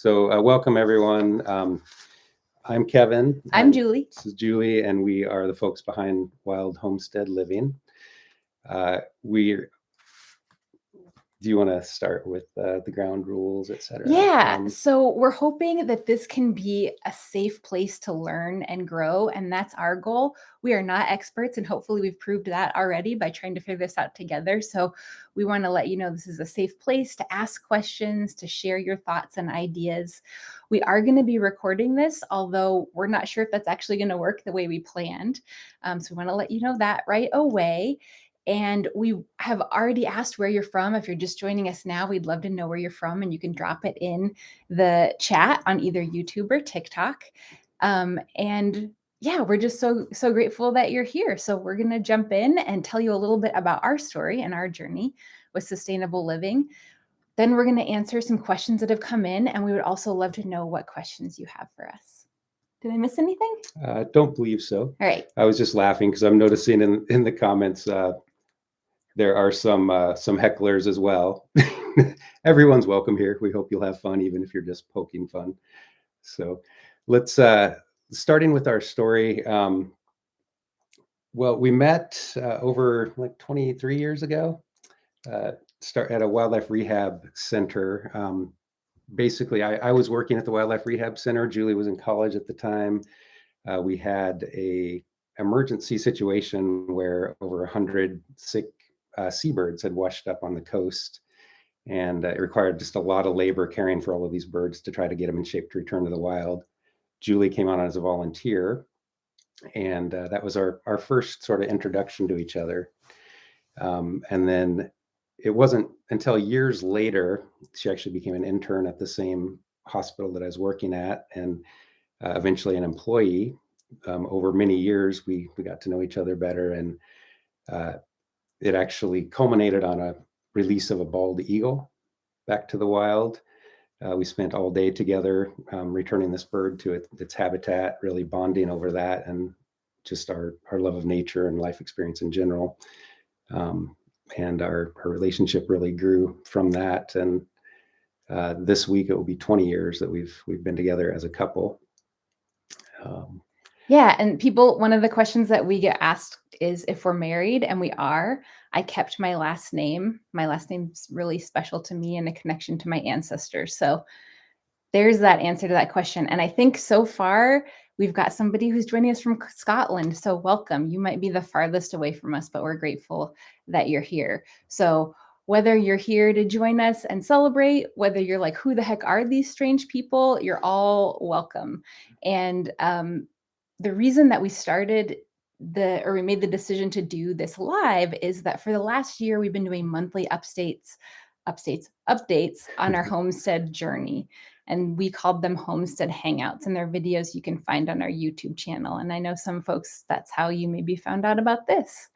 So welcome everyone. I'm Kevin. I'm Julie. This is Julie, and we are the folks behind Wild Homestead Living. Do you want to start with the ground rules, etc.? Yeah, so we're hoping that this can be a safe place to learn and grow, and that's our goal. We are not experts, and hopefully we've proved that already by trying to figure this out together. So we want to let you know this is a safe place to ask questions, to share your thoughts and ideas. We are going to be recording this, although we're not sure if that's actually going to work the way we planned. So we want to let you know that right away. And we have already asked where you're from. If you're just joining us now, we'd love to know where you're from, and you can drop it in the chat on either YouTube or TikTok. And yeah, we're just so grateful that you're here. So we're going to jump in and tell you a little bit about our story and our journey with sustainable living. Then we're going to answer some questions that have come in, and we would also love to know what questions you have for us. Did I miss anything? Don't believe so. All right. I was just laughing because I'm noticing in the comments there are some hecklers as well. Everyone's welcome here. We hope you'll have fun, even if you're just poking fun. So let's starting with our story. Well, we met over like 23 years ago. Start at a wildlife rehab center. Basically, I was working at the wildlife rehab center. Julie was in college at the time. We had a emergency situation where over 100 sick seabirds had washed up on the coast, and it required just a lot of labor caring for all of these birds to try to get them in shape to return to the wild. Julie came on as a volunteer, and that was our first sort of introduction to each other. And then it wasn't until years later she actually became an intern at the same hospital that I was working at, and eventually an employee. Over many years, we got to know each other better, and it actually culminated on a release of a bald eagle back to the wild. We spent all day together returning this bird to its habitat, really bonding over that, and just our love of nature and life experience in general. And our relationship really grew from that. And this week it will be 20 years that we've been together as a couple. Yeah, and one of the questions that we get asked is if we're married, and we are. I kept my last name. My last name's really special to me and a connection to my ancestors. So there's that answer to that question. And I think so far we've got somebody who's joining us from Scotland. So welcome. You might be the farthest away from us, but we're grateful that you're here. So whether you're here to join us and celebrate, whether you're like, who the heck are these strange people, you're all welcome. And the reason that we we made the decision to do this live is that for the last year, we've been doing monthly updates on our homestead journey. And we called them Homestead Hangouts, and they're videos you can find on our YouTube channel. And I know some folks, that's how you maybe found out about this.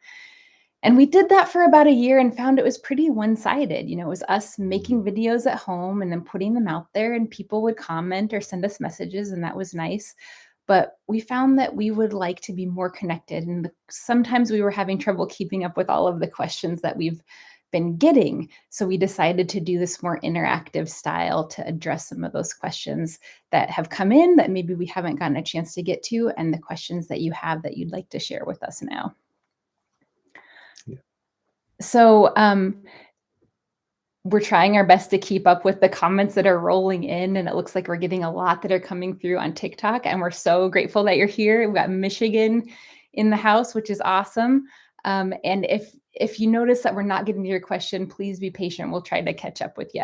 And we did that for about a year and found it was pretty one-sided. It was us making videos at home and then putting them out there, and people would comment or send us messages, and that was nice. But we found that we would like to be more connected. And sometimes we were having trouble keeping up with all of the questions that we've been getting. So we decided to do this more interactive style to address some of those questions that have come in that maybe we haven't gotten a chance to get to, and the questions that you have that you'd like to share with us now. Yeah. So we're trying our best to keep up with the comments that are rolling in, and it looks like we're getting a lot that are coming through on TikTok, and we're so grateful that you're here. We've got Michigan in the house, which is awesome. And if you notice that we're not getting to your question, please be patient. We'll try to catch up with you.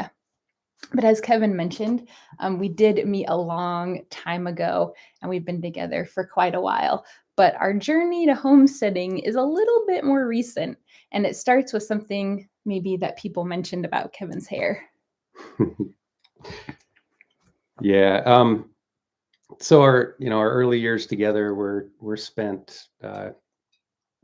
But as Kevin mentioned, we did meet a long time ago, and we've been together for quite a while. But our journey to homesteading is a little bit more recent, and it starts with something maybe that people mentioned about Kevin's hair. Yeah. So our early years together were spent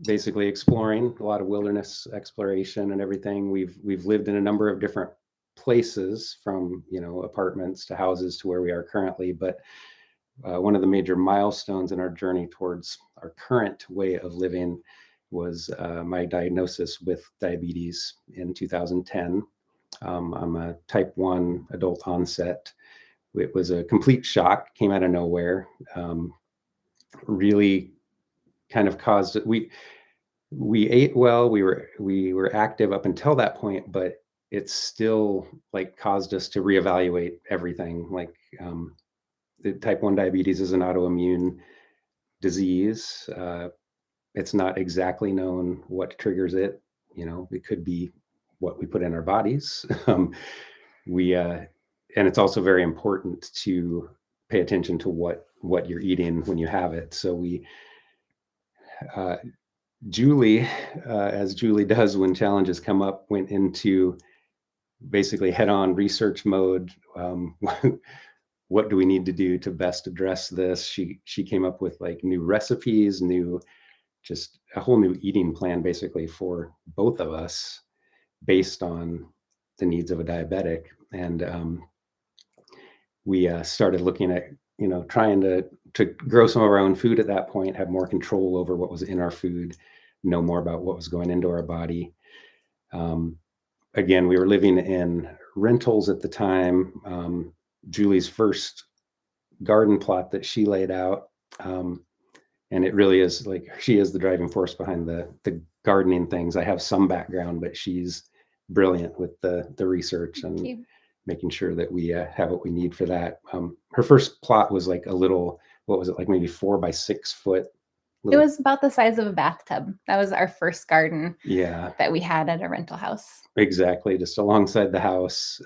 basically exploring, a lot of wilderness exploration and everything. We've lived in a number of different places, from apartments to houses to where we are currently. But one of the major milestones in our journey towards our current way of living was my diagnosis with diabetes in 2010. I'm a type 1 adult onset, it was a complete shock, came out of nowhere. Really kind of caused it. We ate well, we were active up until that point, but it still like caused us to reevaluate everything. Like the type 1 diabetes is an autoimmune disease. It's not exactly known what triggers it. It could be what we put in our bodies. We and it's also very important to pay attention to what you're eating when you have it. So we uh, Julie, as Julie does when challenges come up, went into basically head-on research mode. What do we need to do to best address this? She came up with like new recipes, just a whole new eating plan basically for both of us based on the needs of a diabetic. And we started looking at trying to grow some of our own food at that point, have more control over what was in our food, know more about what was going into our body. Again, we were living in rentals at the time. Julie's first garden plot that she laid out, and it really is like she is the driving force behind the gardening things. I have some background, but she's brilliant with the research and making sure that we have what we need for that. Her first plot was like a little, what was it, like maybe 4 by 6 foot? It was about the size of a bathtub. That was our first garden that we had at a rental house. Exactly, just alongside the house.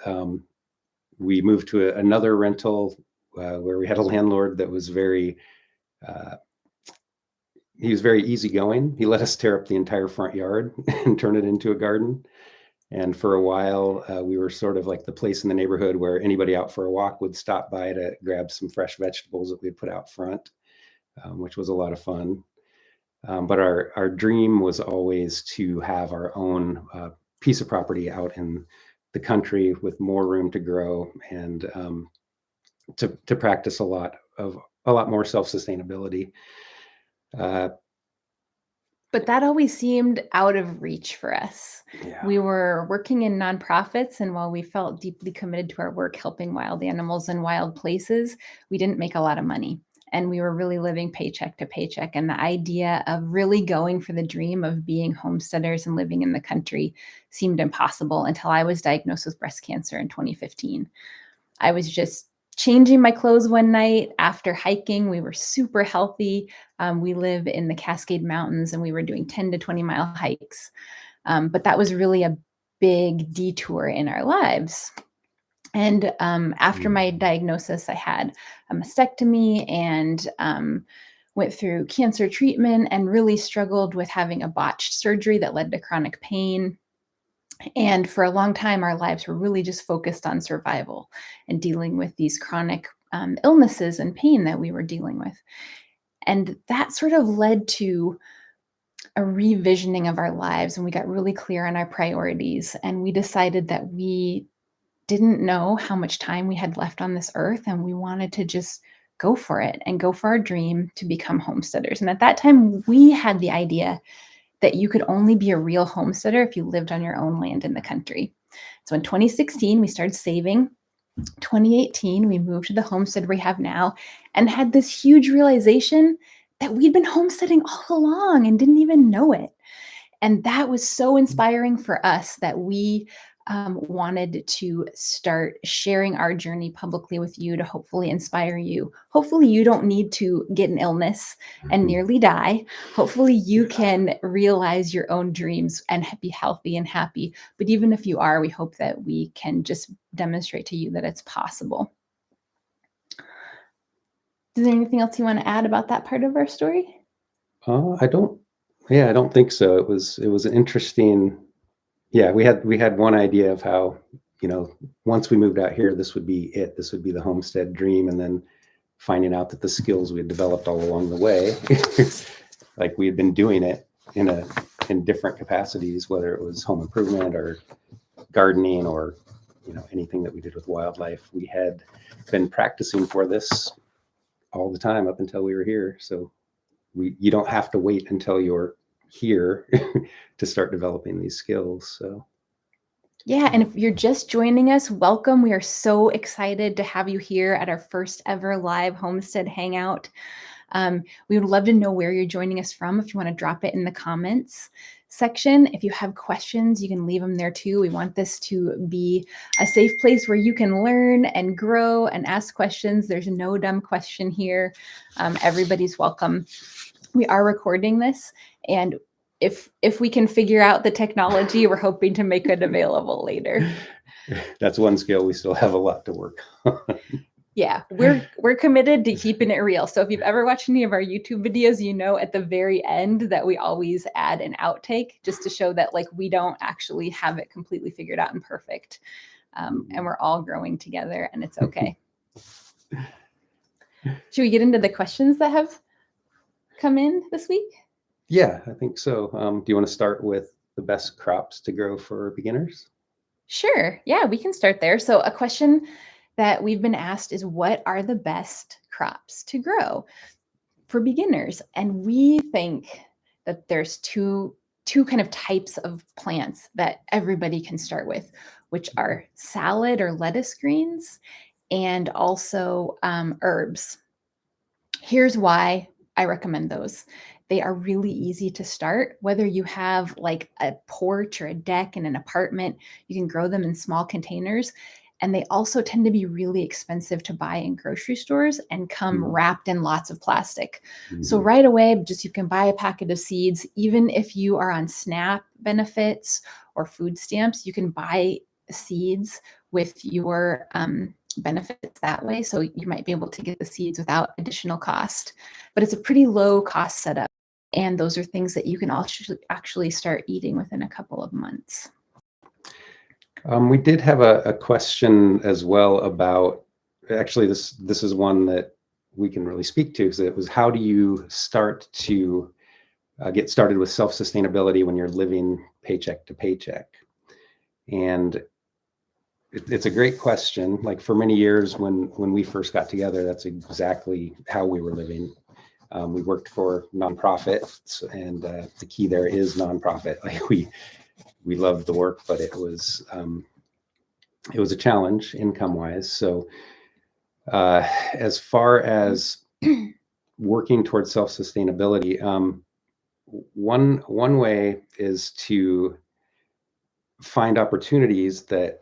We moved to another rental where we had a landlord that was he was very easygoing. He let us tear up the entire front yard and turn it into a garden. And for a while, we were sort of like the place in the neighborhood where anybody out for a walk would stop by to grab some fresh vegetables that we'd put out front, which was a lot of fun. But our dream was always to have our own piece of property out in the country with more room to grow and to practice a lot more self-sustainability. But that always seemed out of reach for us. Yeah. We were working in nonprofits, and while we felt deeply committed to our work helping wild animals in wild places, we didn't make a lot of money. And we were really living paycheck to paycheck. And the idea of really going for the dream of being homesteaders and living in the country seemed impossible until I was diagnosed with breast cancer in 2015. I was just changing my clothes one night after hiking. We were super healthy. We live in the Cascade Mountains and we were doing 10 to 20-mile hikes. But that was really a big detour in our lives. And after my diagnosis, I had a mastectomy and went through cancer treatment and really struggled with having a botched surgery that led to chronic pain. And for a long time, our lives were really just focused on survival and dealing with these chronic illnesses and pain that we were dealing with. And that sort of led to a revisioning of our lives. And we got really clear on our priorities. And we decided that we didn't know how much time we had left on this earth. And we wanted to just go for it and go for our dream to become homesteaders. And at that time, we had the idea that you could only be a real homesteader if you lived on your own land in the country. So in 2016, we started saving. 2018, we moved to the homestead we have now and had this huge realization that we'd been homesteading all along and didn't even know it. And that was so inspiring for us that we wanted to start sharing our journey publicly with you to hopefully inspire you. Hopefully you don't need to get an illness and nearly die. Hopefully you can realize your own dreams and be healthy and happy. But even if you are, we hope that we can just demonstrate to you that it's possible. Is there anything else you want to add about that part of our story? I don't think so. It was an interesting. Yeah, we had one idea of how, once we moved out here, this would be it. This would be the homestead dream. And then finding out that the skills we had developed all along the way, like we had been doing it in different capacities, whether it was home improvement or gardening or, anything that we did with wildlife. We had been practicing for this all the time up until we were here. So you don't have to wait until you're here to start developing these skills. So Yeah, and if you're just joining us, welcome. We are so excited to have you here at our first ever live Homestead Hangout. We would love to know where you're joining us from. If you want to drop it in the comments section, if you have questions, you can leave them there too. We want this to be a safe place where you can learn and grow and ask questions. There's no dumb question here. Everybody's welcome. We are recording this, and if we can figure out the technology, we're hoping to make it available later. That's one skill. We still have a lot to work on. Yeah, we're committed to keeping it real. So if you've ever watched any of our YouTube videos, you know at the very end that we always add an outtake just to show that like we don't actually have it completely figured out and perfect. And we're all growing together, and it's okay. Should we get into the questions that have come in this week? Yeah, I think so. Do you want to start with the best crops to grow for beginners? Sure. Yeah, we can start there. So a question that we've been asked is, what are the best crops to grow for beginners? And we think that there's two kind of types of plants that everybody can start with, which are salad or lettuce greens and also herbs. Here's why I recommend those. They are really easy to start. Whether you have like a porch or a deck in an apartment, you can grow them in small containers. And they also tend to be really expensive to buy in grocery stores and come wrapped in lots of plastic. So right away, just you can buy a packet of seeds. Even if you are on SNAP benefits or food stamps, you can buy seeds with your benefits that way. So you might be able to get the seeds without additional cost, but it's a pretty low cost setup. And those are things that you can actually start eating within a couple of months. We did have a question as well about, actually this is one that we can really speak to, because it was, how do you start to get started with self-sustainability when you're living paycheck to paycheck? And it's a great question. Like for many years when we first got together, that's exactly how we were living. We worked for nonprofits, and the key there is nonprofit. Like we loved the work, but it was a challenge income wise. So as far as working towards self-sustainability, one way is to find opportunities that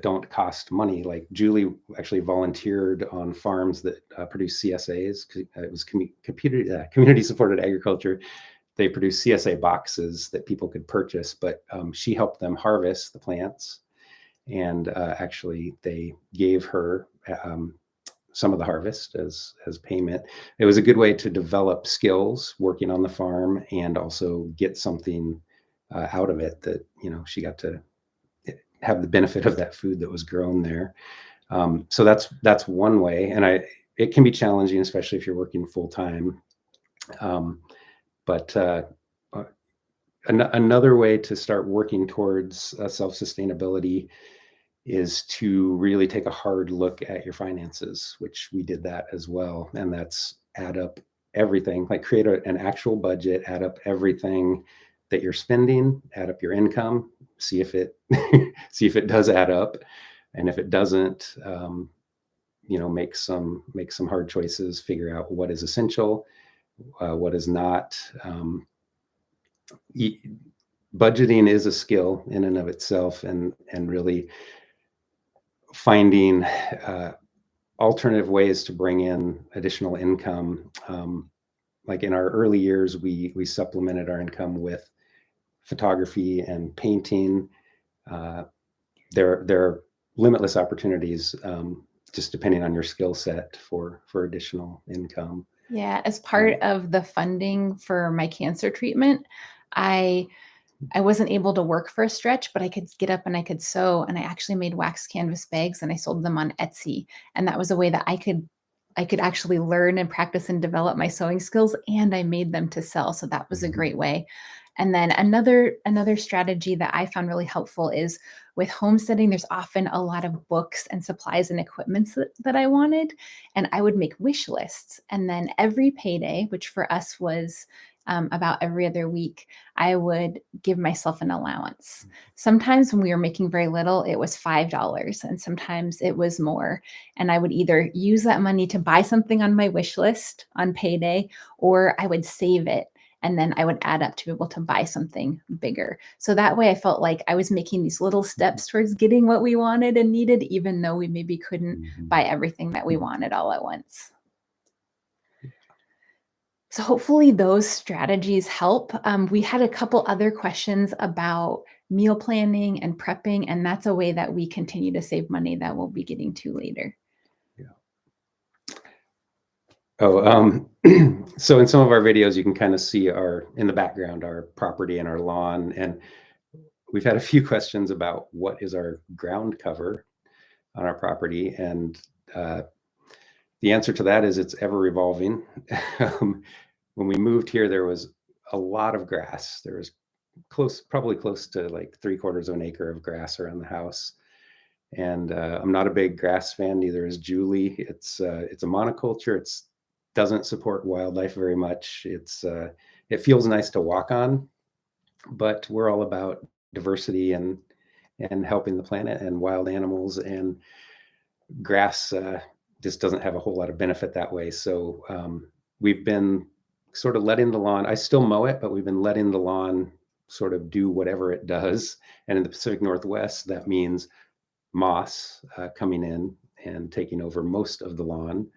don't cost money. Like Julie actually volunteered on farms that produce CSAs. It was community supported agriculture. They produce CSA boxes that people could purchase, but she helped them harvest the plants. And actually they gave her some of the harvest as payment. It was a good way to develop skills working on the farm and also get something out of it, that, she got to have the benefit of that food that was grown there. So that's one way. And it can be challenging, especially if you're working full time. But another way to start working towards self-sustainability is to really take a hard look at your finances, which we did that as well. And that's add up everything, like create an actual budget, add up everything that you're spending, add up your income, see if it see if it does add up. And if it doesn't, make some hard choices, figure out what is essential, what is not. Budgeting is a skill in and of itself, and really finding alternative ways to bring in additional income. Like in our early years, we supplemented our income with photography and painting. There are limitless opportunities, just depending on your skill set for additional income. Yeah, as part of the funding for my cancer treatment, I wasn't able to work for a stretch, but I could get up and I could sew, and I actually made wax canvas bags and I sold them on Etsy. And that was a way that I could actually learn and practice and develop my sewing skills, and I made them to sell. So that was a great way. And then another strategy that I found really helpful is with homesteading, there's often a lot of books and supplies and equipment that I wanted. And I would make wish lists. And then every payday, which for us was about every other week, I would give myself an allowance. Sometimes when we were making very little, it was $5, and sometimes it was more. And I would either use that money to buy something on my wish list on payday, or I would save it. And then I would add up to be able to buy something bigger. So that way I felt like I was making these little steps towards getting what we wanted and needed, even though we maybe couldn't buy everything that we wanted all at once. So hopefully those strategies help. We had a couple other questions about meal planning and prepping, and that's a way that we continue to save money that we'll be getting to later. Oh, so in some of our videos, you can kind of see in the background, our property and our lawn. And we've had a few questions about what is our ground cover on our property. And the answer to that is it's ever evolving. When we moved here, there was a lot of grass. There was probably close to like 3/4 of an acre of grass around the house. And I'm not a big grass fan, neither is Julie. It's a monoculture. It's doesn't support wildlife very much. It feels nice to walk on, but we're all about diversity and helping the planet and wild animals, and grass just doesn't have a whole lot of benefit that way. So we've been sort of letting the lawn, I still mow it, but we've been letting the lawn sort of do whatever it does. And in the Pacific Northwest, that means moss coming in and taking over most of the lawn.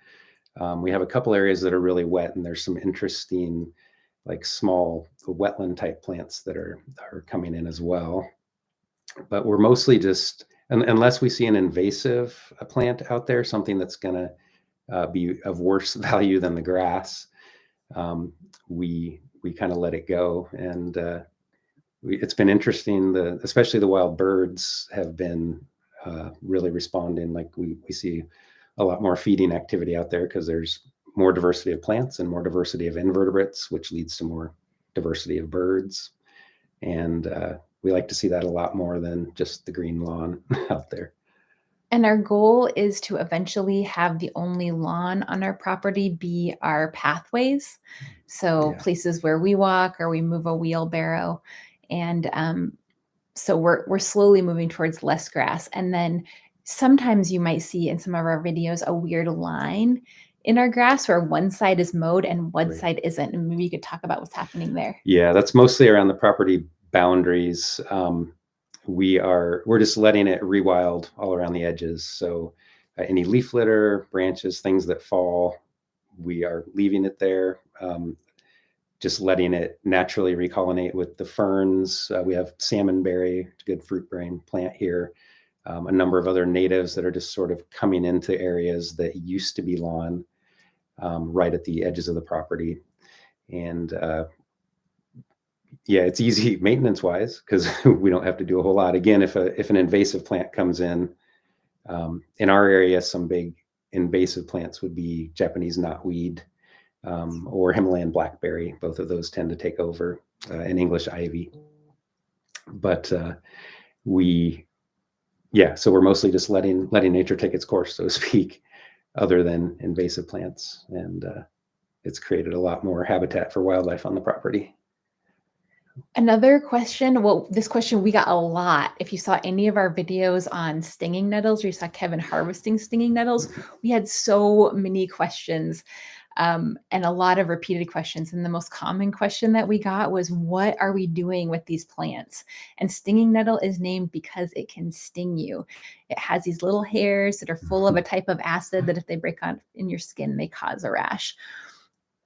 We have a couple areas that are really wet, and there's some interesting, like small wetland type plants that are coming in as well. But we're mostly just, unless we see an invasive plant out there, something that's going to be of worse value than the grass, we kind of let it go. And it's been interesting. Especially the wild birds have been really responding. Like we see a lot more feeding activity out there because there's more diversity of plants and more diversity of invertebrates, which leads to more diversity of birds. And we like to see that a lot more than just the green lawn out there. And our goal is to eventually have the only lawn on our property be our pathways. So places where we walk or we move a wheelbarrow. And so we're slowly moving towards less grass. And then sometimes you might see in some of our videos a weird line in our grass where one side is mowed and one side isn't. And maybe you could talk about what's happening there. Yeah, that's mostly around the property boundaries. We're just letting it rewild all around the edges. So any leaf litter, branches, things that fall, we are leaving it there. Just letting it naturally recolonate with the ferns. We have salmonberry, good fruit bearing plant here. A number of other natives that are just sort of coming into areas that used to be lawn, right at the edges of the property. And it's easy maintenance wise because we don't have to do a whole lot. Again, if an invasive plant comes in our area, some big invasive plants would be Japanese knotweed or Himalayan blackberry. Both of those tend to take over, and English ivy. But so we're mostly just letting nature take its course, so to speak, other than invasive plants. And it's created a lot more habitat for wildlife on the property. Another question, this question we got a lot. If you saw any of our videos on stinging nettles, or you saw Kevin harvesting stinging nettles, we had so many questions and a lot of repeated questions. And the most common question that we got was, what are we doing with these plants? And stinging nettle is named because it can sting you. It has these little hairs that are full of a type of acid that if they break out in your skin, they cause a rash.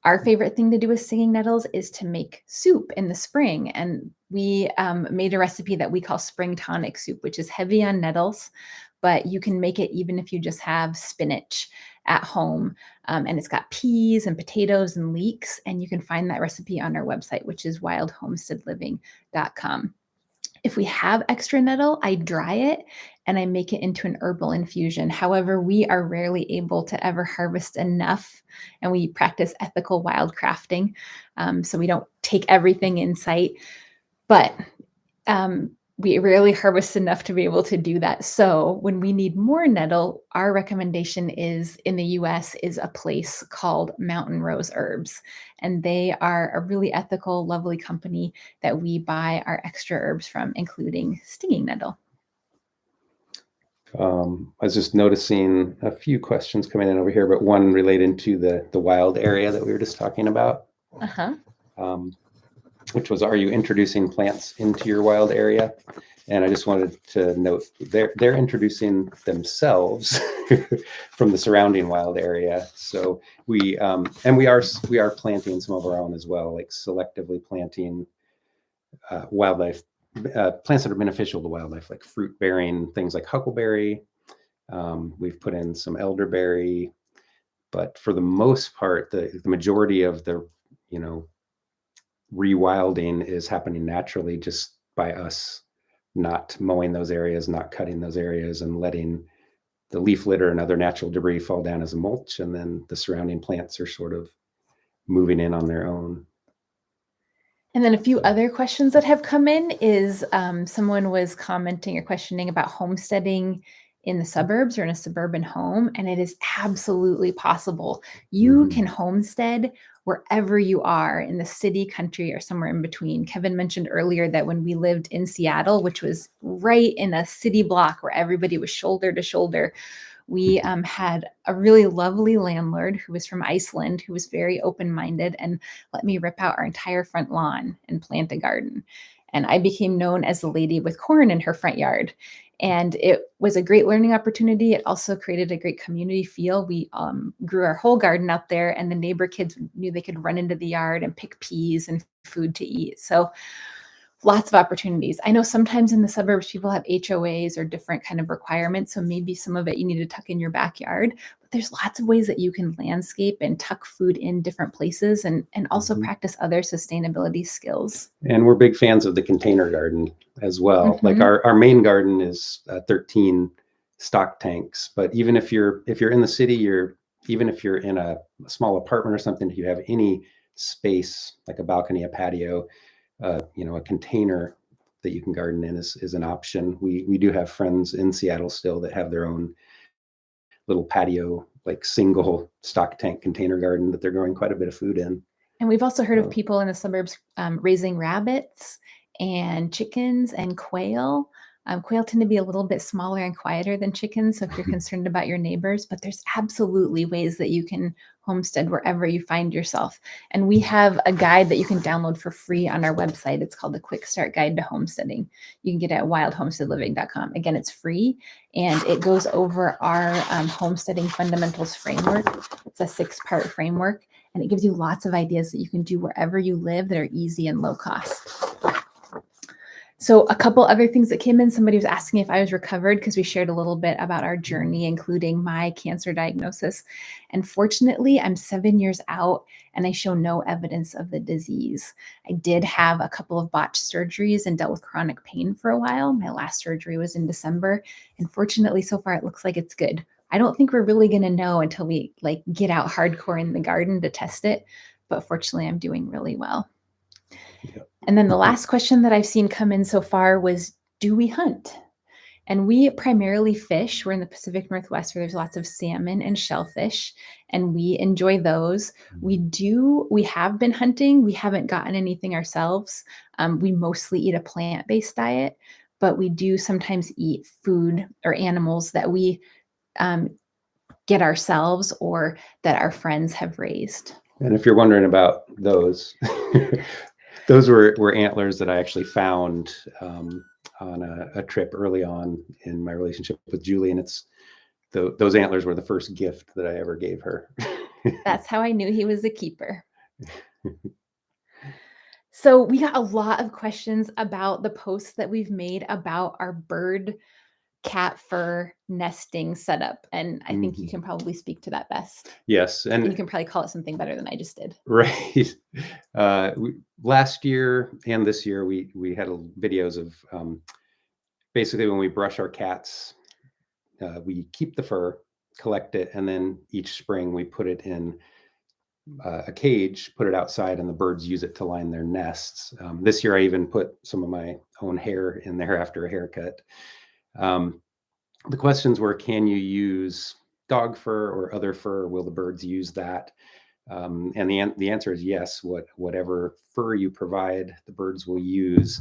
Our favorite thing to do with stinging nettles is to make soup in the spring. And we made a recipe that we call spring tonic soup, which is heavy on nettles, but you can make it even if you just have spinach at home. And it's got peas and potatoes and leeks. And you can find that recipe on our website, which is wildhomesteadliving.com. If we have extra nettle, I dry it and I make it into an herbal infusion. However, we are rarely able to ever harvest enough, and we practice ethical wild crafting. So we don't take everything in sight. But we rarely harvest enough to be able to do that. So when we need more nettle, our recommendation is in the US is a place called Mountain Rose Herbs. And they are a really ethical, lovely company that we buy our extra herbs from, including stinging nettle. I was just noticing a few questions coming in over here, but one related to the wild area that we were just talking about, Uh-huh. which was, are you introducing plants into your wild area? And I just wanted to note they're introducing themselves from the surrounding wild area. So we are planting some of our own as well, like selectively planting wildlife plants that are beneficial to wildlife, like fruit bearing things like huckleberry. We've put in some elderberry, but for the most part, the majority of the rewilding is happening naturally just by us not mowing those areas, not cutting those areas, and letting the leaf litter and other natural debris fall down as a mulch, and then the surrounding plants are sort of moving in on their own. And then a few other questions that have come in is someone was commenting or questioning about homesteading in the suburbs or in a suburban home. And it is absolutely possible. You can homestead wherever you are in the city, country, or somewhere in between. Kevin mentioned earlier that when we lived in Seattle, which was right in a city block where everybody was shoulder to shoulder, we had a really lovely landlord who was from Iceland, who was very open-minded and let me rip out our entire front lawn and plant a garden. And I became known as the lady with corn in her front yard. And it was a great learning opportunity. It also created a great community feel. We grew our whole garden out there, and the neighbor kids knew they could run into the yard and pick peas and food to eat. So lots of opportunities. I know sometimes in the suburbs, people have HOAs or different kind of requirements. So maybe some of it you need to tuck in your backyard, but there's lots of ways that you can landscape and tuck food in different places and also practice other sustainability skills. And we're big fans of the container garden as well. Like our main garden is 13 stock tanks, but even if you're in the city, even if you're in a small apartment or something, if you have any space like a balcony, a patio, a container that you can garden in is an option. We do have friends in Seattle still that have their own little patio, like single stock tank container garden that they're growing quite a bit of food in. And we've also heard of people in the suburbs raising rabbits and chickens and quail. Quail tend to be a little bit smaller and quieter than chickens, so if you're concerned about your neighbors, but there's absolutely ways that you can homestead wherever you find yourself. And we have a guide that you can download for free on our website. It's called the Quick Start Guide to Homesteading. You can get it at wildhomesteadliving.com. Again, it's free, and it goes over our homesteading fundamentals framework. It's a 6-part framework, and it gives you lots of ideas that you can do wherever you live that are easy and low cost. So a couple other things that came in, somebody was asking if I was recovered because we shared a little bit about our journey, including my cancer diagnosis. And fortunately, I'm 7 years out and I show no evidence of the disease. I did have a couple of botched surgeries and dealt with chronic pain for a while. My last surgery was in December. And fortunately, so far, it looks like it's good. I don't think we're really going to know until we get out hardcore in the garden to test it. But fortunately, I'm doing really well. Yep. And then the last question that I've seen come in so far was, do we hunt? And we primarily fish. We're in the Pacific Northwest where there's lots of salmon and shellfish, and we enjoy those. We have been hunting. We haven't gotten anything ourselves. We mostly eat a plant-based diet, but we do sometimes eat food or animals that we get ourselves or that our friends have raised. And if you're wondering about those, those were antlers that I actually found on a trip early on in my relationship with Julie, and those antlers were the first gift that I ever gave her. That's how I knew he was a keeper. So we got a lot of questions about the posts that we've made about our bird cat fur nesting setup. And I think you can probably speak to that best. Yes. And you can probably call it something better than I just did. Right. Last year and this year, we had videos of basically when we brush our cats, we keep the fur, collect it, and then each spring we put it in a cage, put it outside, and the birds use it to line their nests. This year, I even put some of my own hair in there after a haircut. Um, the questions were, can you use dog fur or other fur? Will the birds use that? And the answer is yes. Whatever fur you provide, the birds will use.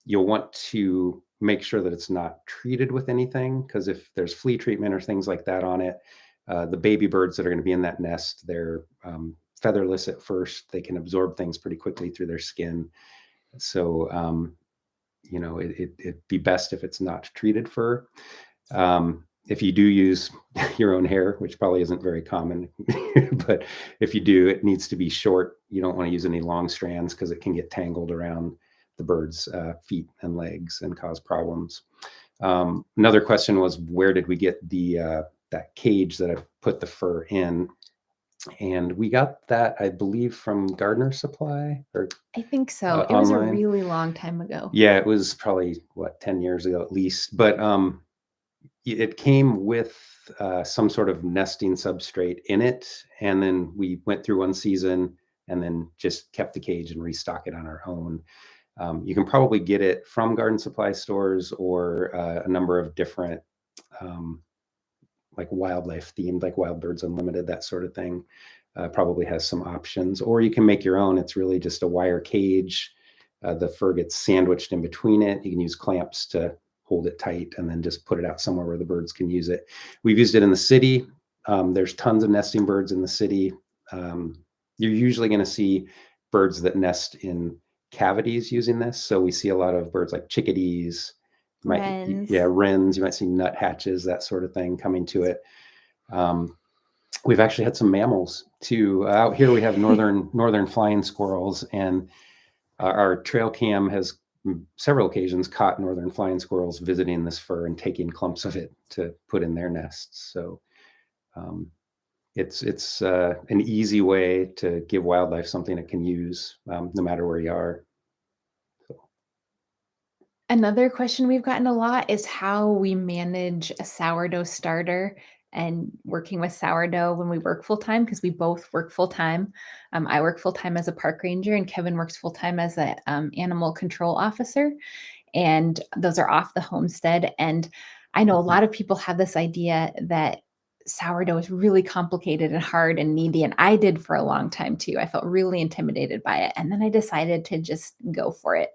You'll want to make sure that it's not treated with anything, because if there's flea treatment or things like that on it, the baby birds that are going to be in that nest, they're featherless at first. They can absorb things pretty quickly through their skin. So, it'd be best if it's not treated fur. If you do use your own hair, which probably isn't very common, but if you do, it needs to be short. You don't want to use any long strands because it can get tangled around the bird's feet and legs and cause problems. Another question was, where did we get that cage that I put the fur in? And we got that, I believe, from Gardener Supply or I think so. It was a online. really long time ago. Yeah, it was probably 10 years ago at least. But it came with some sort of nesting substrate in it, and then we went through one season and then just kept the cage and restock it on our own. You can probably get it from garden supply stores or a number of different like wildlife themed, like Wild Birds Unlimited, that sort of thing. Probably has some options, or you can make your own. It's really just a wire cage. The fur gets sandwiched in between it. You can use clamps to hold it tight and then just put it out somewhere where the birds can use it. We've used it in the city. There's tons of nesting birds in the city. You're usually going to see birds that nest in cavities using this. So we see a lot of birds like chickadees, Wrens. wrens. You might see nuthatches, that sort of thing coming to it. We've actually had some mammals too. Out here we have northern flying squirrels, and our trail cam has several occasions caught northern flying squirrels visiting this fur and taking clumps of it to put in their nests. So it's an easy way to give wildlife something it can use, no matter where you are. Another question we've gotten a lot is how we manage a sourdough starter and working with sourdough when we work full time, because we both work full time. I work full time as a park ranger, and Kevin works full time as an animal control officer. And those are off the homestead. And I know a lot of people have this idea that sourdough is really complicated and hard and needy. And I did for a long time too. I felt really intimidated by it. And then I decided to just go for it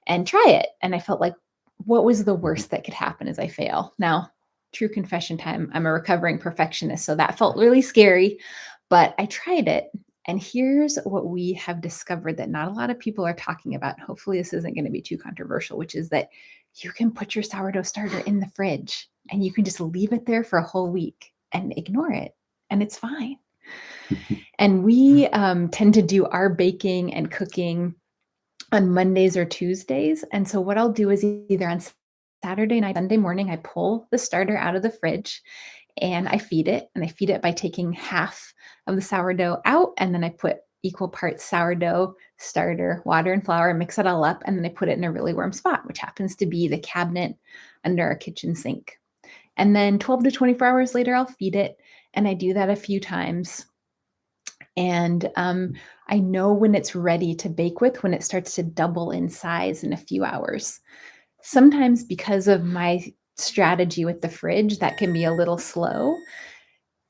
and try it. And I felt like, what was the worst that could happen is I fail? Now, true confession time, I'm a recovering perfectionist, so that felt really scary, but I tried it. And here's what we have discovered that not a lot of people are talking about. Hopefully this isn't going to be too controversial, which is that you can put your sourdough starter in the fridge and you can just leave it there for a whole week and ignore it, and it's fine. And we tend to do our baking and cooking on Mondays or Tuesdays. And so what I'll do is either on Saturday night, Sunday morning, I pull the starter out of the fridge and I feed it. And I feed it by taking half of the sourdough out. And then I put equal parts sourdough, starter, water, and flour, and mix it all up. And then I put it in a really warm spot, which happens to be the cabinet under our kitchen sink. And then 12 to 24 hours later, I'll feed it. And I do that a few times. And I know when it's ready to bake with, when it starts to double in size in a few hours. Sometimes because of my strategy with the fridge, that can be a little slow.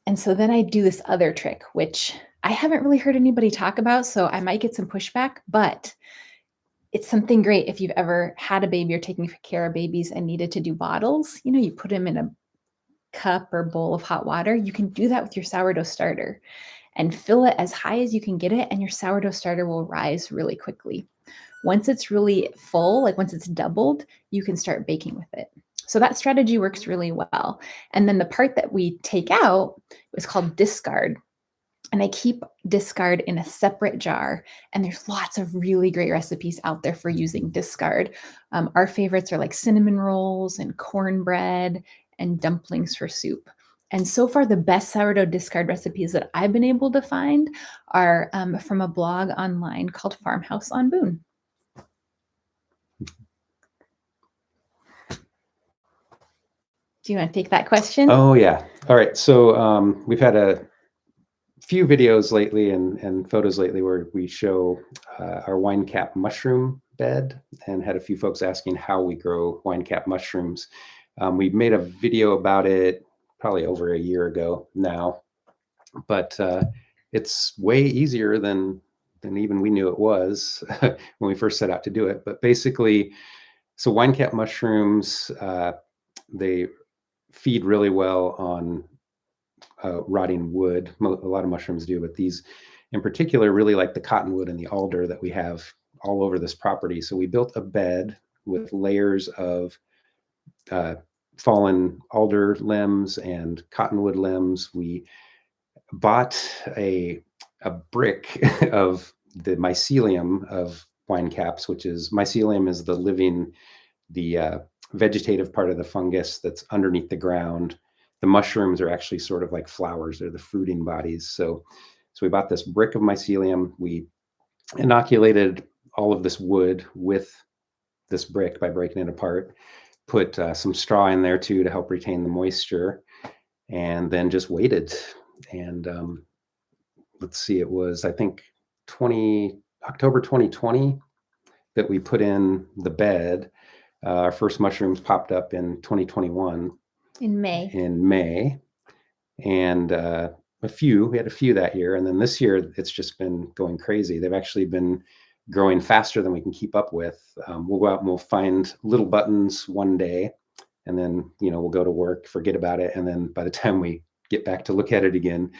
And so then I do this other trick, which I haven't really heard anybody talk about, so I might get some pushback, but it's something great if you've ever had a baby or taken care of babies and needed to do bottles. You put them in a cup or bowl of hot water. You can do that with your sourdough starter and fill it as high as you can get it, and your sourdough starter will rise really quickly. Once it's really full, like once it's doubled, you can start baking with it. So that strategy works really well. And then the part that we take out is called discard. And I keep discard in a separate jar. And there's lots of really great recipes out there for using discard. Our favorites are like cinnamon rolls and cornbread and dumplings for soup. And so far, the best sourdough discard recipes that I've been able to find are from a blog online called Farmhouse on Boone. Do you want to take that question? Oh, yeah. All right. So we've had a few videos lately and photos lately where we show our wine cap mushroom bed, and had a few folks asking how we grow wine cap mushrooms. We made a video about it probably over a year ago now, but it's way easier than even we knew it was when we first set out to do it. But basically, so wine cap mushrooms, they feed really well on rotting wood. A lot of mushrooms do, but these in particular really like the cottonwood and the alder that we have all over this property. So we built a bed with layers of uh, fallen alder limbs and cottonwood limbs. We bought a brick of the mycelium of wine caps, which is mycelium is the living, the vegetative part of the fungus that's underneath the ground. The mushrooms are actually sort of like flowers; they're the fruiting bodies. So we bought this brick of mycelium. We inoculated all of this wood with this brick by breaking it apart. Put some straw in there too to help retain the moisture, and then just waited. And let's see, it was I think October 2020 that we put in the bed. Our first mushrooms popped up in 2021 In May. And we had a few that year, and then this year it's just been going crazy. They've actually been growing faster than we can keep up with. We'll go out and we'll find little buttons one day, and then we'll go to work, forget about it, and then by the time we get back to look at it again,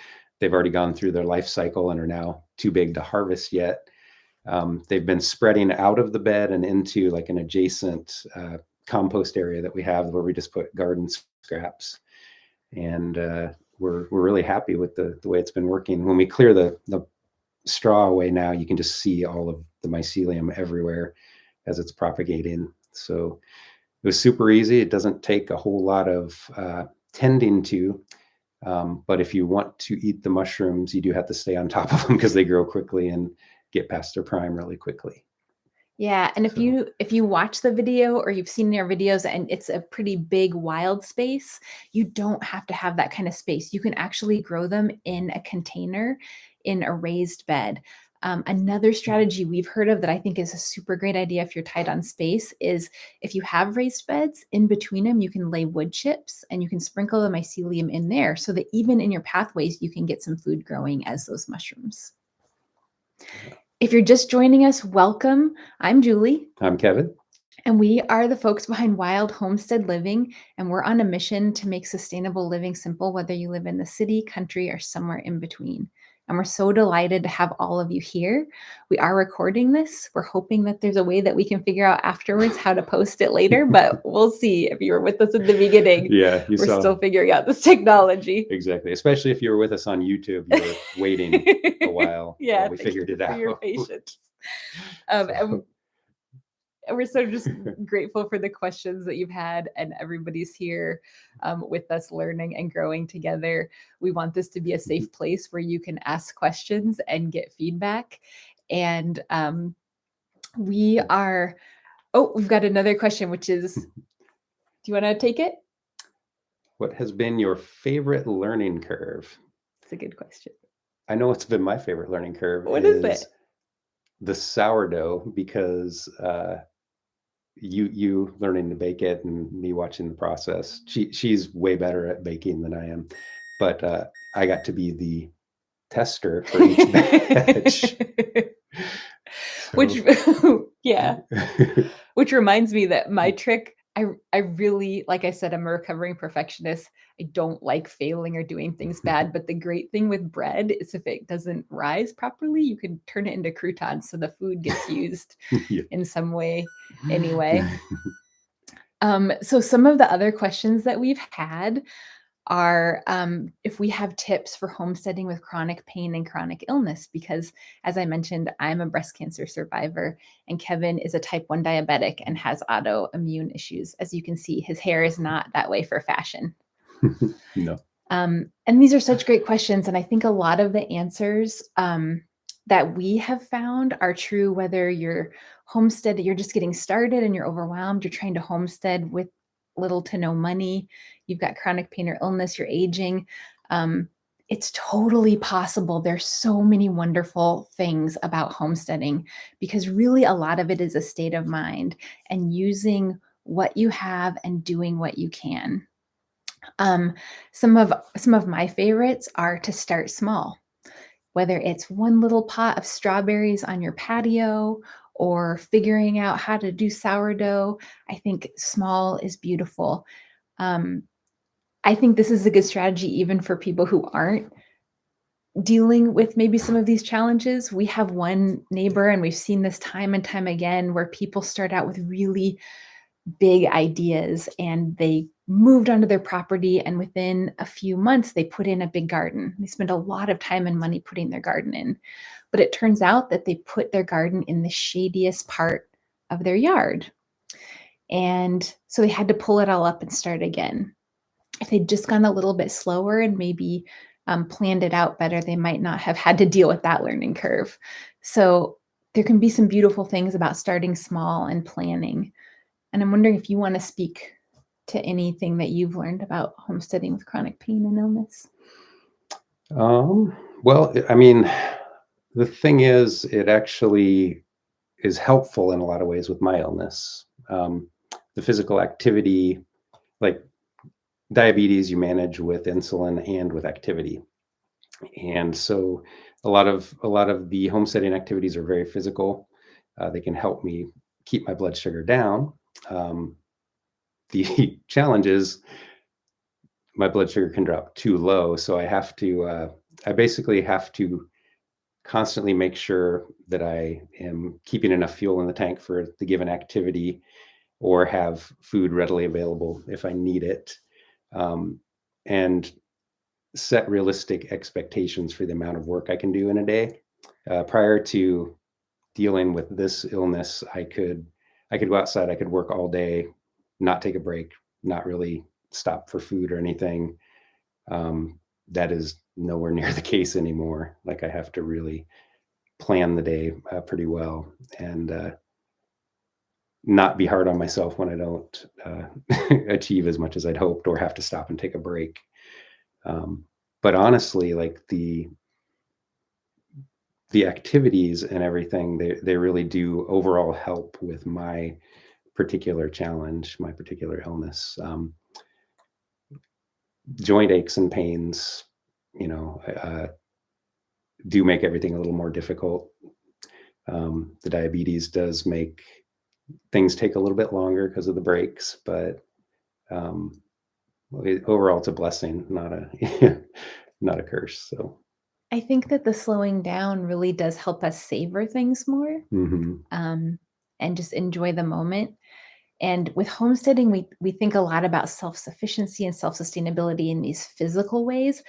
they've already gone through their life cycle and are now too big to harvest yet. They've been spreading out of the bed and into like an adjacent compost area that we have where we just put garden scraps. And we're really happy with the way it's been working. When we clear the straw away now, you can just see all of the mycelium everywhere as it's propagating. So it was super easy. It doesn't take a whole lot of tending to. But if you want to eat the mushrooms, you do have to stay on top of them because they grow quickly and get past their prime really quickly. Yeah, and if you watch the video or you've seen our videos and it's a pretty big wild space, you don't have to have that kind of space. You can actually grow them in a container in a raised bed. Another strategy we've heard of that I think is a super great idea if you're tight on space is if you have raised beds, in between them you can lay wood chips and you can sprinkle the mycelium in there so that even in your pathways you can get some food growing as those mushrooms. If you're just joining us, welcome. I'm Julie. I'm Kevin. And we are the folks behind Wild Homestead Living, and we're on a mission to make sustainable living simple, whether you live in the city, country, or somewhere in between. And we're so delighted to have all of you here. We are recording this. We're hoping that there's a way that we can figure out afterwards how to post it later, but we'll see. If you were with us at the beginning, yeah, we're still figuring out this technology. Exactly. Especially if you were with us on YouTube, you were waiting a while. Yeah, while we figured it out. For your patience. And we're so just grateful for the questions that you've had, and everybody's here with us learning and growing together. We want this to be a safe place where you can ask questions and get feedback. And we've got another question, which is, do you want to take it? What has been your favorite learning curve? It's a good question. I know what's been my favorite learning curve. What is it? The sourdough, because you learning to bake it and me watching the process. She's way better at baking than I am, but I got to be the tester for each batch. Which which reminds me that my trick, I really, like I said, I'm a recovering perfectionist. I don't like failing or doing things bad, but the great thing with bread is if it doesn't rise properly, you can turn it into croutons so the food gets used in some way anyway. So some of the other questions that we've had are if we have tips for homesteading with chronic pain and chronic illness, because as I mentioned, I'm a breast cancer survivor and Kevin is a type 1 diabetic and has autoimmune issues. As you can see, his hair is not that way for fashion. No. And these are such great questions. And I think a lot of the answers that we have found are true, whether you're just getting started and you're overwhelmed, you're trying to homestead with little to no money, you've got chronic pain or illness, you're aging. it's totally possible. There's so many wonderful things about homesteading because really a lot of it is a state of mind and using what you have and doing what you can. Um, some of my favorites are to start small, whether it's one little pot of strawberries on your patio or figuring out how to do sourdough. I think small is beautiful. Um, I think this is a good strategy even for people who aren't dealing with maybe some of these challenges. We have one neighbor, and we've seen this time and time again, where people start out with really big ideas and they moved onto their property. And within a few months, they put in a big garden. They spend a lot of time and money putting their garden in. But it turns out that they put their garden in the shadiest part of their yard. And so they had to pull it all up and start again. If they'd just gone a little bit slower and maybe planned it out better, they might not have had to deal with that learning curve. So there can be some beautiful things about starting small and planning. And I'm wondering if you want to speak to anything that you've learned about homesteading with chronic pain and illness. Well, I mean, the thing is, it actually is helpful in a lot of ways with my illness. The physical activity, like diabetes, you manage with insulin and with activity. And so a lot of the homesteading activities are very physical. They can help me keep my blood sugar down. The challenge is my blood sugar can drop too low, so I basically have to constantly make sure that I am keeping enough fuel in the tank for the given activity, or have food readily available if I need it, and set realistic expectations for the amount of work I can do in a day. Prior to dealing with this illness, I could go outside, I could work all day, not take a break, not really stop for food or anything. That is nowhere near the case anymore. Like, I have to really plan the day pretty well, and not be hard on myself when I don't achieve as much as I'd hoped or have to stop and take a break. But honestly, like the activities and everything, they really do overall help with my particular challenge, my particular illness. Joint aches and pains, do make everything a little more difficult. The diabetes does make things take a little bit longer because of the breaks, but overall, it's a blessing, not a not a curse. So, I think that the slowing down really does help us savor things more, mhm. um, and just enjoy the moment. And with homesteading, we think a lot about self-sufficiency and self-sustainability in these physical ways.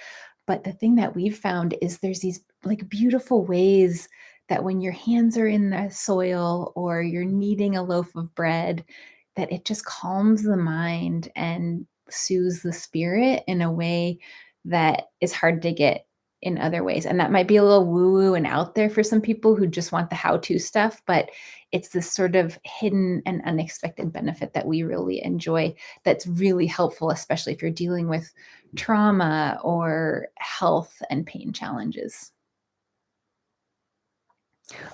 But the thing that we've found is there's these like beautiful ways that when your hands are in the soil or you're kneading a loaf of bread, that it just calms the mind and soothes the spirit in a way that is hard to get in other ways. And that might be a little woo-woo and out there for some people who just want the how-to stuff, but it's this sort of hidden and unexpected benefit that we really enjoy that's really helpful, especially if you're dealing with trauma or health and pain challenges.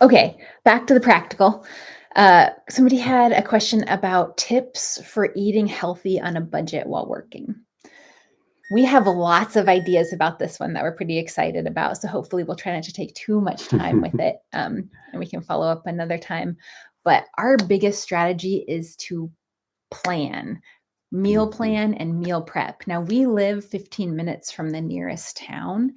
Okay, back to the practical. Somebody had a question about tips for eating healthy on a budget while working. We have lots of ideas about this one that we're pretty excited about. So hopefully we'll try not to take too much time with it, and we can follow up another time. But our biggest strategy is to plan, meal Mhm. plan and meal prep. Now we live 15 minutes from the nearest town,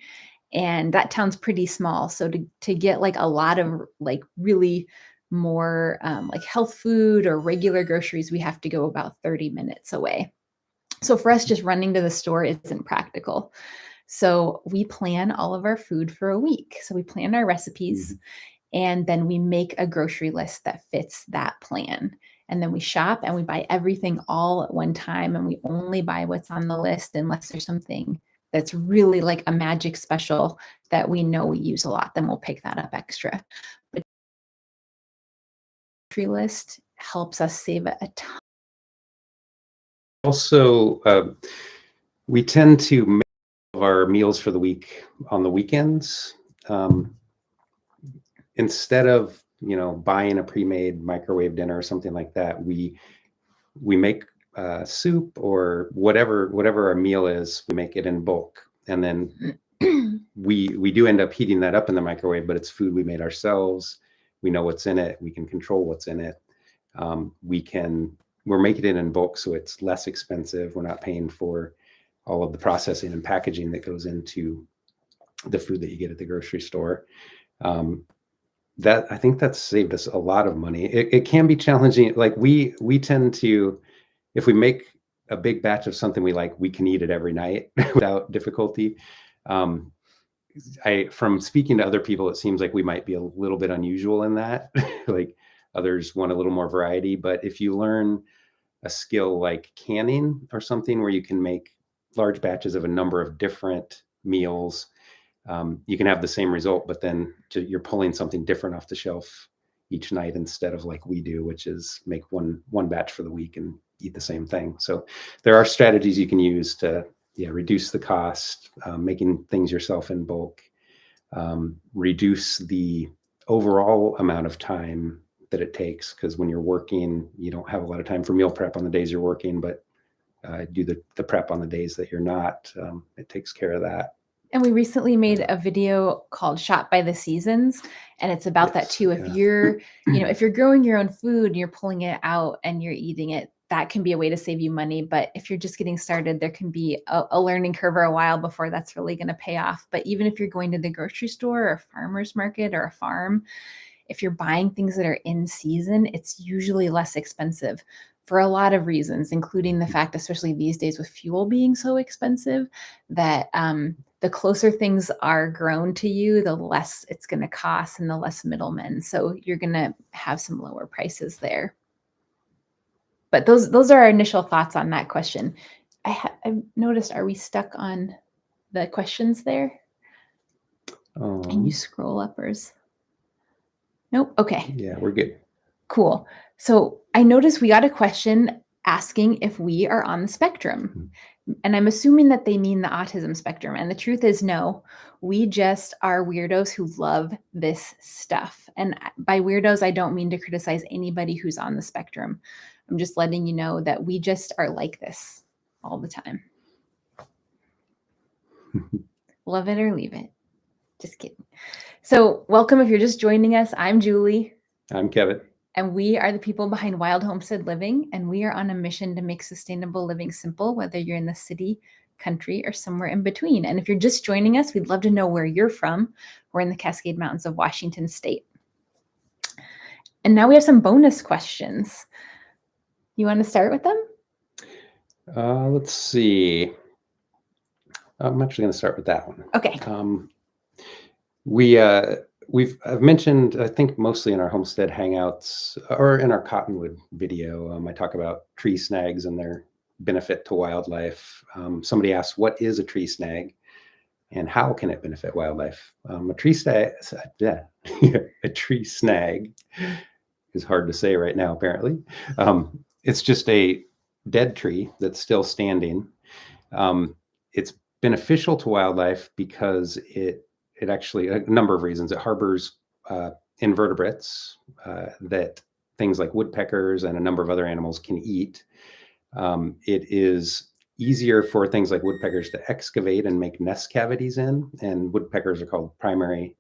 and that town's pretty small. So to get like a lot of like really more like health food or regular groceries, we have to go about 30 minutes away. So for us, just running to the store isn't practical. So we plan all of our food for a week. So we plan our recipes Mhm. and then we make a grocery list that fits that plan. And then we shop and we buy everything all at one time. And we only buy what's on the list unless there's something that's really like a magic special that we know we use a lot. Then we'll pick that up extra. But grocery list helps us save a ton. Also, we tend to make our meals for the week on the weekends. Instead of buying a pre-made microwave dinner or something like that, we make soup or whatever our meal is. We make it in bulk, and then we do end up heating that up in the microwave, but it's food we made ourselves. We know what's in it. We can control what's in it. We're making it in bulk, so it's less expensive. We're not paying for all of the processing and packaging that goes into the food that you get at the grocery store. I think that's saved us a lot of money. It can be challenging. Like we tend to, if we make a big batch of something we like, we can eat it every night without difficulty. From speaking to other people, it seems like we might be a little bit unusual in that. Like others want a little more variety, but if you learn a skill like canning or something where you can make large batches of a number of different meals, you can have the same result, but then you're pulling something different off the shelf each night instead of like we do, which is make one batch for the week and eat the same thing. So there are strategies you can use to reduce the cost, making things yourself in bulk, reduce the overall amount of time that it takes, because when you're working, you don't have a lot of time for meal prep on the days you're working, but do the prep on the days that you're not. It takes care of that. And we recently made a video called Shop by the Seasons, and it's about that too. If you're, if you're growing your own food and you're pulling it out and you're eating it, that can be a way to save you money. But if you're just getting started, there can be a learning curve or a while before that's really going to pay off. But even if you're going to the grocery store or a farmer's market or a farm, if you're buying things that are in season, it's usually less expensive for a lot of reasons, including the fact, especially these days with fuel being so expensive, that the closer things are grown to you, the less it's going to cost and the less middlemen. So you're going to have some lower prices there. But those are our initial thoughts on that question. I've noticed, are we stuck on the questions there? Can you scroll uppers? Nope. Okay. Yeah, we're good. Cool. So I noticed we got a question asking if we are on the spectrum. And I'm assuming that they mean the autism spectrum. And the truth is, no, we just are weirdos who love this stuff. And by weirdos, I don't mean to criticize anybody who's on the spectrum. I'm just letting you know that we just are like this all the time. Love it or leave it. Just kidding. So welcome if you're just joining us. I'm Julie. I'm Kevin. And we are the people behind Wild Homestead Living, and we are on a mission to make sustainable living simple, whether you're in the city, country, or somewhere in between. And if you're just joining us, we'd love to know where you're from. We're in the Cascade Mountains of Washington State. And now we have some bonus questions. You want to start with them? Let's see. I'm actually going to start with that one. Okay. I've mentioned, I think mostly in our Homestead Hangouts or in our Cottonwood video, I talk about tree snags and their benefit to wildlife. Somebody asked, what is a tree snag and how can it benefit wildlife? A tree snag is hard to say right now, apparently. It's just a dead tree that's still standing. It's beneficial to wildlife because it actually, a number of reasons. It harbors invertebrates that things like woodpeckers and a number of other animals can eat. It is easier for things like woodpeckers to excavate and make nest cavities in, and woodpeckers are called primary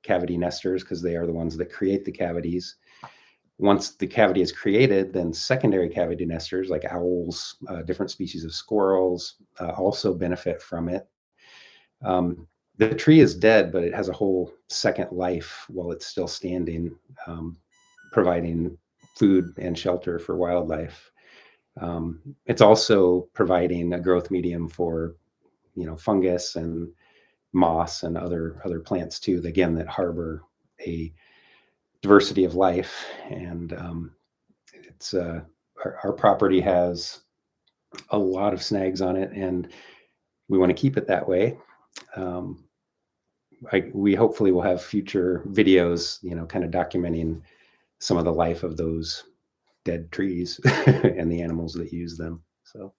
cavity nesters because they are the ones that create the cavities. Once the cavity is created, then secondary cavity nesters like owls, different species of squirrels also benefit from it. The tree is dead, but it has a whole second life while it's still standing, providing food and shelter for wildlife. It's also providing a growth medium for, fungus and moss and other plants too, again, that harbor a diversity of life. And it's our property has a lot of snags on it, and we want to keep it that way. We hopefully will have future videos, kind of documenting some of the life of those dead trees and the animals that use them. So,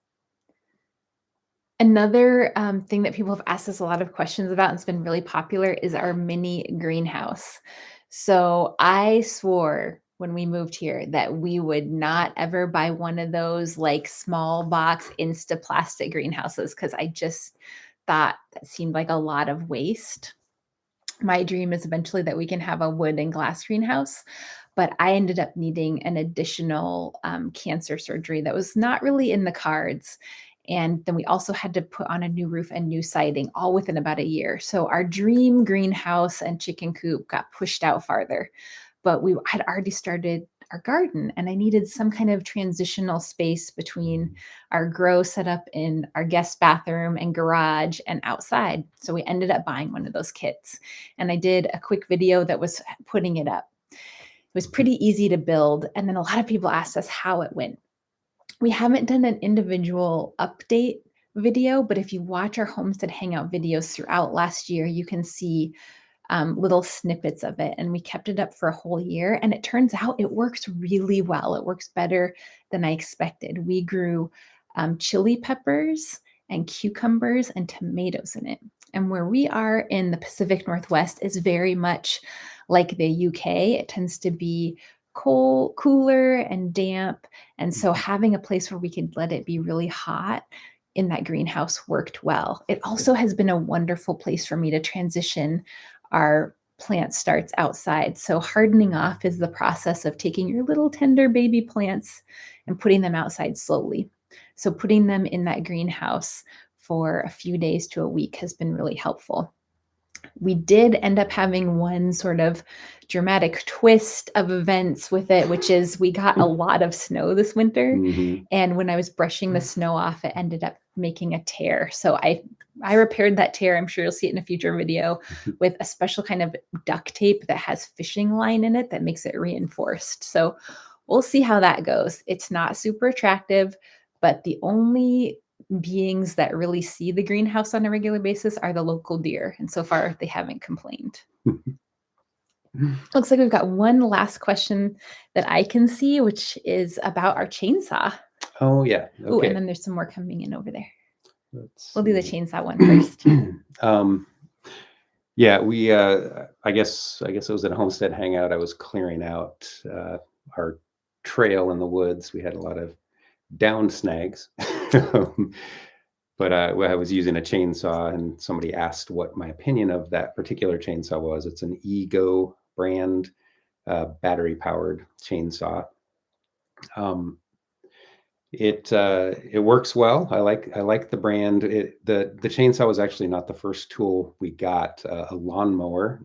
Another thing that people have asked us a lot of questions about and it's been really popular is our mini greenhouse. So I swore when we moved here that we would not ever buy one of those like small box Insta plastic greenhouses because I just thought that seemed like a lot of waste. My dream is eventually that we can have a wood and glass greenhouse, but I ended up needing an additional cancer surgery that was not really in the cards. And then we also had to put on a new roof and new siding all within about a year. So our dream greenhouse and chicken coop got pushed out farther, but we had already started our garden and I needed some kind of transitional space between our grow set up in our guest bathroom and garage and outside. So we ended up buying one of those kits. And I did a quick video that was putting it up. It was pretty easy to build. And then a lot of people asked us how it went. We haven't done an individual update video, but if you watch our Homestead Hangout videos throughout last year, you can see little snippets of it. And we kept it up for a whole year. And it turns out it works really well. It works better than I expected. We grew chili peppers and cucumbers and tomatoes in it. And where we are in the Pacific Northwest is very much like the UK. It tends to be cold, cooler and damp. And so having a place where we could let it be really hot in that greenhouse worked well. It also has been a wonderful place for me to transition our plant starts outside. So hardening off is the process of taking your little tender baby plants and putting them outside slowly. So putting them in that greenhouse for a few days to a week has been really helpful. We did end up having one sort of dramatic twist of events with it, which is we got a lot of snow this winter. Mhm. And when I was brushing the snow off, it ended up making a tear. So I repaired that tear. I'm sure you'll see it in a future video with a special kind of duct tape that has fishing line in it that makes it reinforced. So we'll see how that goes. It's not super attractive, but the only beings that really see the greenhouse on a regular basis are the local deer. And so far, they haven't complained. Looks like we've got one last question that I can see, which is about our chainsaw. Oh, yeah. Oh, Okay. and then there's some more coming in over there. Let's We'll do the see. chainsaw one first. Yeah, we I guess it was at a Homestead Hangout. I was clearing out our trail in the woods. We had a lot of down snags. But I was using a chainsaw and somebody asked what my opinion of that particular chainsaw was. It's an Ego brand battery powered chainsaw. It works well. I like the brand. The chainsaw was actually not the first tool we got. A lawnmower,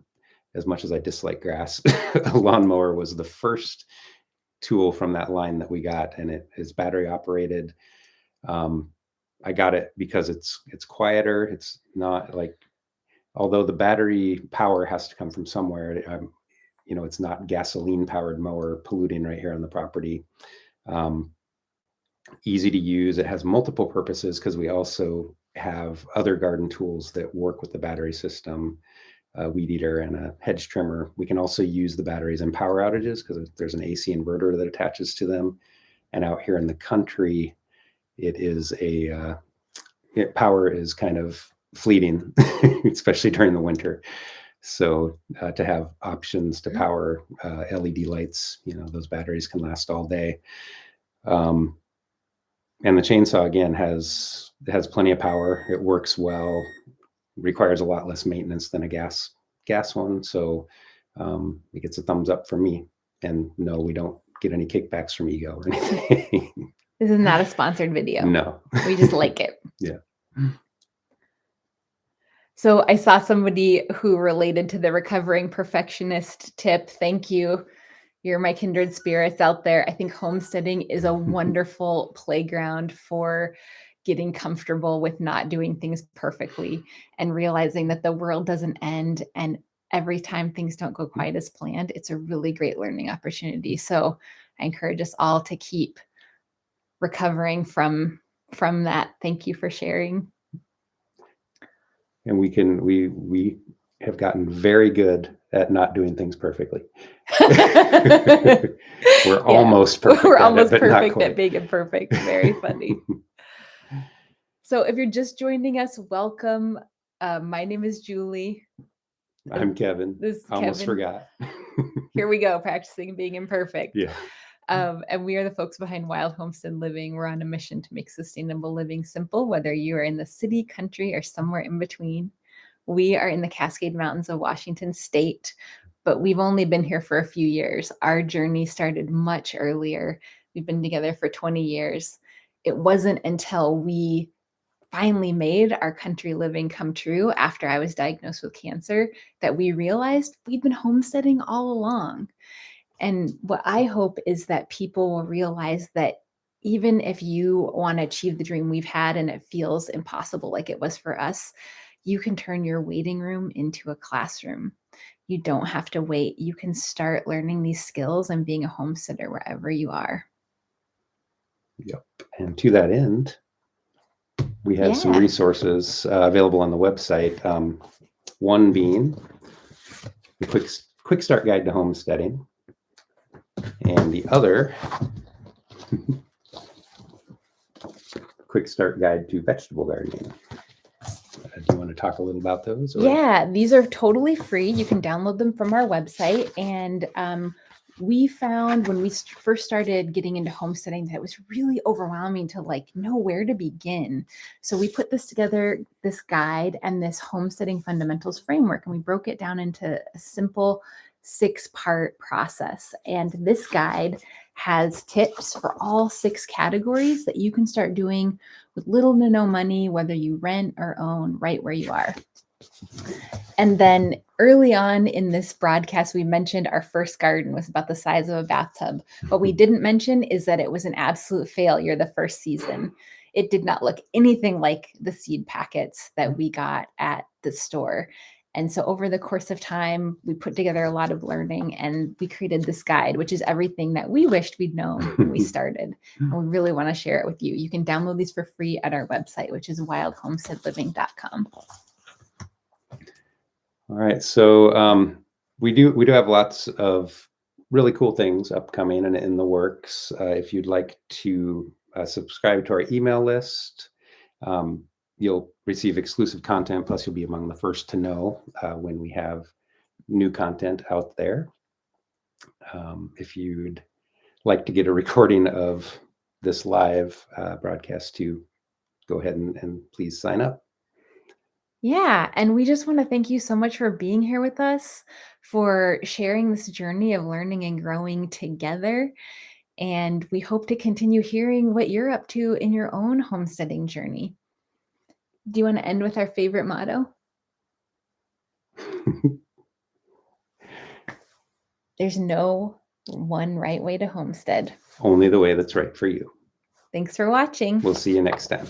as much as I dislike grass, a lawnmower was the first tool from that line that we got, and it is battery operated. I got it because it's quieter. It's not like, although the battery power has to come from somewhere. It's not gasoline powered mower polluting right here on the property. Easy to use. It has multiple purposes because we also have other garden tools that work with the battery system, a weed eater and a hedge trimmer. We can also use the batteries in power outages because there's an AC inverter that attaches to them. And out here in the country, power is kind of fleeting, especially during the winter. So to have options to power LED lights, those batteries can last all day. And the chainsaw, again, has plenty of power. It works well, requires a lot less maintenance than a gas one. So it gets a thumbs up from me. And no, we don't get any kickbacks from Ego or anything. This is not a sponsored video. No. We just like it. Yeah. So I saw somebody who related to the recovering perfectionist tip. Thank you. You're my kindred spirits out there. I think homesteading is a wonderful playground for getting comfortable with not doing things perfectly and realizing that the world doesn't end. And every time things don't go quite as planned, it's a really great learning opportunity. So I encourage us all to keep recovering from that. Thank you for sharing. And we have gotten very good at not doing things perfectly. We're almost perfect. We're almost perfect at being imperfect. Very funny. So if you're just joining us, welcome. My name is Julie. I'm Kevin. This is Almost Kevin. forgot. Here we go, practicing being imperfect. Yeah. And we are the folks behind Wild Homestead Living. We're on a mission to make sustainable living simple, whether you are in the city, country, or somewhere in between. We are in the Cascade Mountains of Washington State, but we've only been here for a few years. Our journey started much earlier. We've been together for 20 years. It wasn't until we finally made our country living come true after I was diagnosed with cancer that we realized we'd been homesteading all along. And what I hope is that people will realize that even if you want to achieve the dream we've had and it feels impossible like it was for us, you can turn your waiting room into a classroom. You don't have to wait. You can start learning these skills and being a homesteader wherever you are. Yep. And to that end, we have some Yeah. resources available on the website. One being the quick start guide to homesteading, and the other quick start guide to vegetable gardening. Do you want to talk a little about those? Or? Yeah, these are totally free. You can download them from our website. And we found when we first started getting into homesteading that it was really overwhelming to know where to begin. So we put this together, this guide and this homesteading fundamentals framework, and we broke it down into a simple 6-part process. And this guide has tips for all 6 categories that you can start doing with little to no money, whether you rent or own, right where you are. And then early on in this broadcast, we mentioned our first garden was about the size of a bathtub. What we didn't mention is that it was an absolute failure the first season. It did not look anything like the seed packets that we got at the store. And so over the course of time, we put together a lot of learning and we created this guide, which is everything that we wished we'd known when we started. And we really want to share it with you. You can download these for free at our website, which is wildhomesteadliving.com. All right. So we do have lots of really cool things upcoming and in the works. If you'd like to subscribe to our email list, you'll receive exclusive content, plus you'll be among the first to know when we have new content out there. If you'd like to get a recording of this live broadcast too, go ahead and please sign up. Yeah, and we just want to thank you so much for being here with us, for sharing this journey of learning and growing together. And we hope to continue hearing what you're up to in your own homesteading journey. Do you want to end with our favorite motto? There's no one right way to homestead. Only the way that's right for you. Thanks for watching. We'll see you next time.